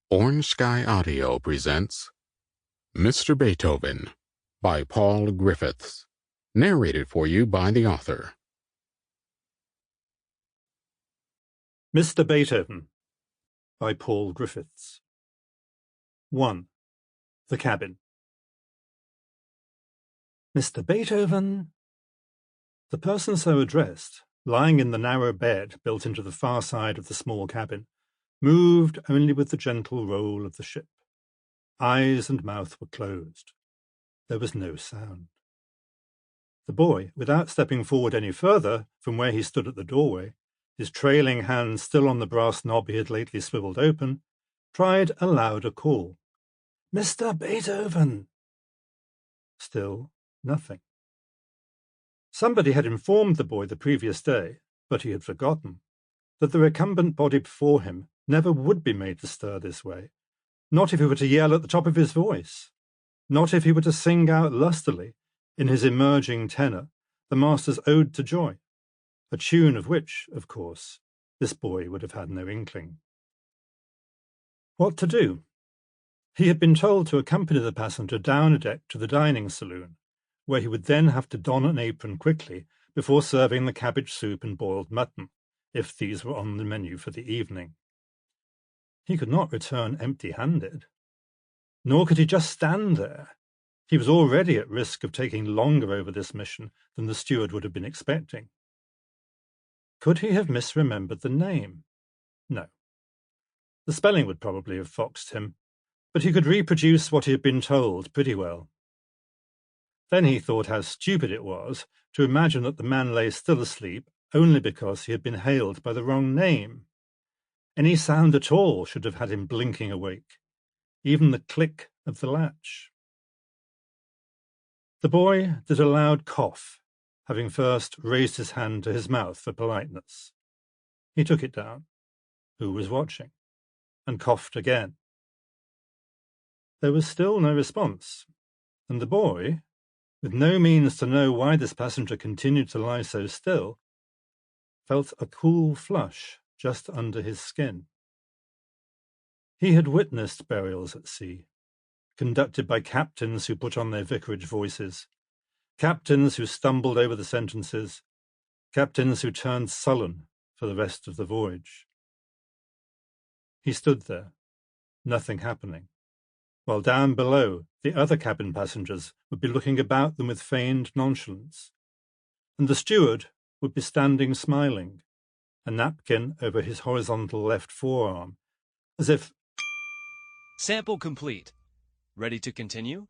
Orange Sky Audio presents Mr. Beethoven by Paul Griffiths, narrated for you by the author. Mr. Beethoven by Paul Griffiths. 1. The Cabin. Mr. Beethoven. The person so addressed, lying in the narrow bed built into the far side of the small cabin, moved only with the gentle roll of the ship. Eyes and mouth were closed. There was no sound. The boy, without stepping forward any further from where he stood at the doorway, his trailing hand still on the brass knob he had lately swiveled open, tried a louder call. "Mr. Beethoven!" Still nothing. Somebody had informed the boy the previous day, but he had forgotten, that the recumbent body before him never would be made to stir this way, not if he were to yell at the top of his voice, not if he were to sing out lustily, in his emerging tenor, the master's Ode to Joy, a tune of which, of course, this boy would have had no inkling. What to do? He had been told to accompany the passenger down a deck to the dining saloon, where he would then have to don an apron quickly before serving the cabbage soup and boiled mutton, if these were on the menu for the evening. He could not return empty-handed. Nor could he just stand there. He was already at risk of taking longer over this mission than the steward would have been expecting. Could he have misremembered the name? No. The spelling would probably have foxed him, but he could reproduce what he had been told pretty well. Then he thought how stupid it was to imagine that the man lay still asleep only because he had been hailed by the wrong name. Any sound at all should have had him blinking awake, even the click of the latch. The boy did a loud cough, having first raised his hand to his mouth for politeness. He took it down. Who was watching? And coughed again. There was still no response, and the boy, with no means to know why this passenger continued to lie so still, felt a cool flush just under his skin. He had witnessed burials at sea, conducted by captains who put on their vicarage voices, captains who stumbled over the sentences, captains who turned sullen for the rest of the voyage. He stood there, nothing happening, while down below the other cabin passengers would be looking about them with feigned nonchalance, and the steward would be standing smiling, a napkin over his horizontal left forearm, as if... Sample complete. Ready to continue?